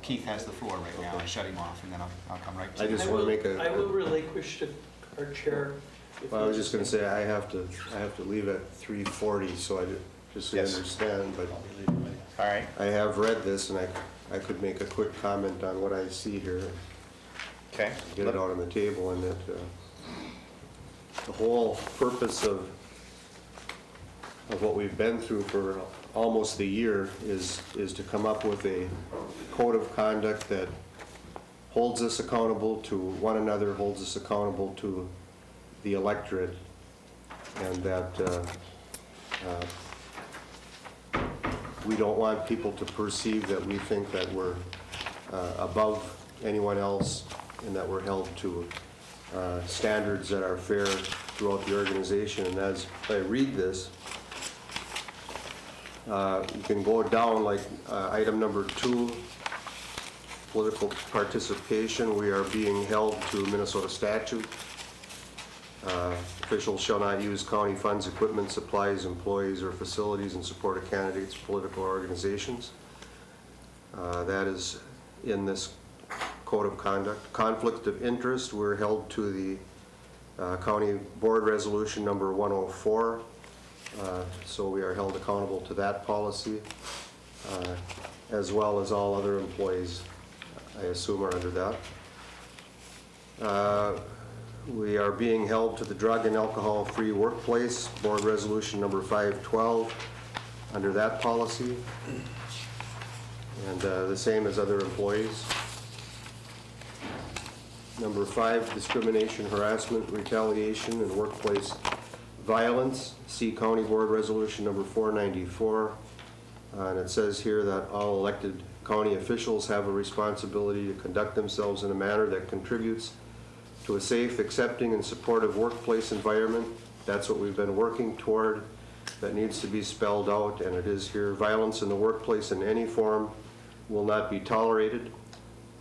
Keith has the floor right now. I shut him off, and then I'll come right to I you. just want to make a. I will relinquish to our chair. Well, I was just going to say I have to leave at 3:40, so just so you understand. But all right, I have read this, and I could make a quick comment on what I see here. Okay. Get it out on the table, and that the whole purpose of what we've been through for almost a year is to come up with a code of conduct that holds us accountable to one another, holds us accountable to the electorate, and that we don't want people to perceive that we think that we're above anyone else and that we're held to standards that are fair throughout the organization. And as I read this, you can go down like item number 2, political participation. We are being held to Minnesota statute. Officials shall not use county funds, equipment, supplies, employees, or facilities in support of candidates, political organizations. That is in this code of conduct. Conflict of interest, we're held to the county board resolution number 104. So we are held accountable to that policy, as well as all other employees, I assume, are under that. We are being held to the drug and alcohol-free workplace, board resolution number 512, under that policy, and the same as other employees. Number 5, discrimination, harassment, retaliation, and workplace violence, see County Board Resolution number 494, and it says here that all elected county officials have a responsibility to conduct themselves in a manner that contributes to a safe, accepting, and supportive workplace environment. That's what we've been working toward. That needs to be spelled out, and it is here. Violence in the workplace in any form will not be tolerated.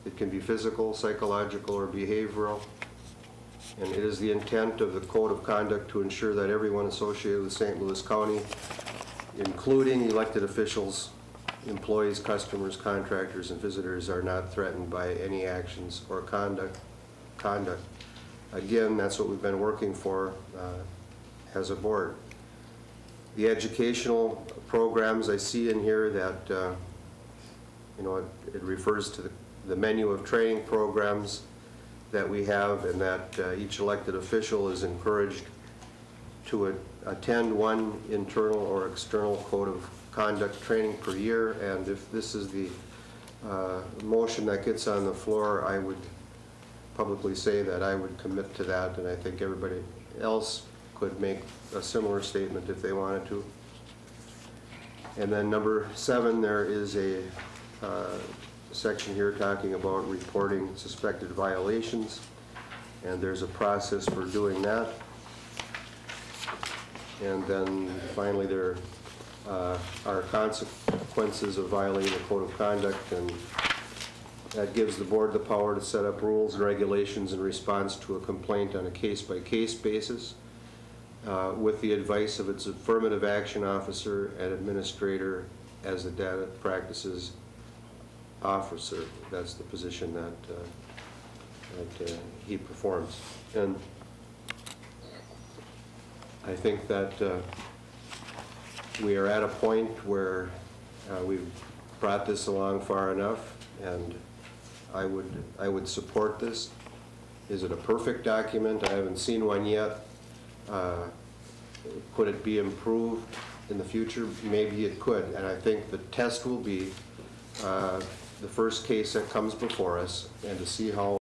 It can be physical, psychological, or behavioral. And it is the intent of the Code of Conduct to ensure that everyone associated with St. Louis County, including elected officials, employees, customers, contractors, and visitors, are not threatened by any actions or conduct. Again, that's what we've been working for as a board. The educational programs I see in here that, it refers to the menu of training programs that we have, and that each elected official is encouraged to attend one internal or external code of conduct training per year. And if this is the motion that gets on the floor, I would publicly say that I would commit to that, and I think everybody else could make a similar statement if they wanted to. And then number 7, there is a section here talking about reporting suspected violations, and there's a process for doing that. And then finally there are consequences of violating the code of conduct, and that gives the board the power to set up rules and regulations in response to a complaint on a case-by-case basis with the advice of its affirmative action officer and administrator as the data practices officer. That's the position that he performs. And I think that we are at a point where we've brought this along far enough, and I would support this. Is it a perfect document? I haven't seen one yet. Could it be improved in the future? Maybe it could, and I think the test will be the first case that comes before us, and to see how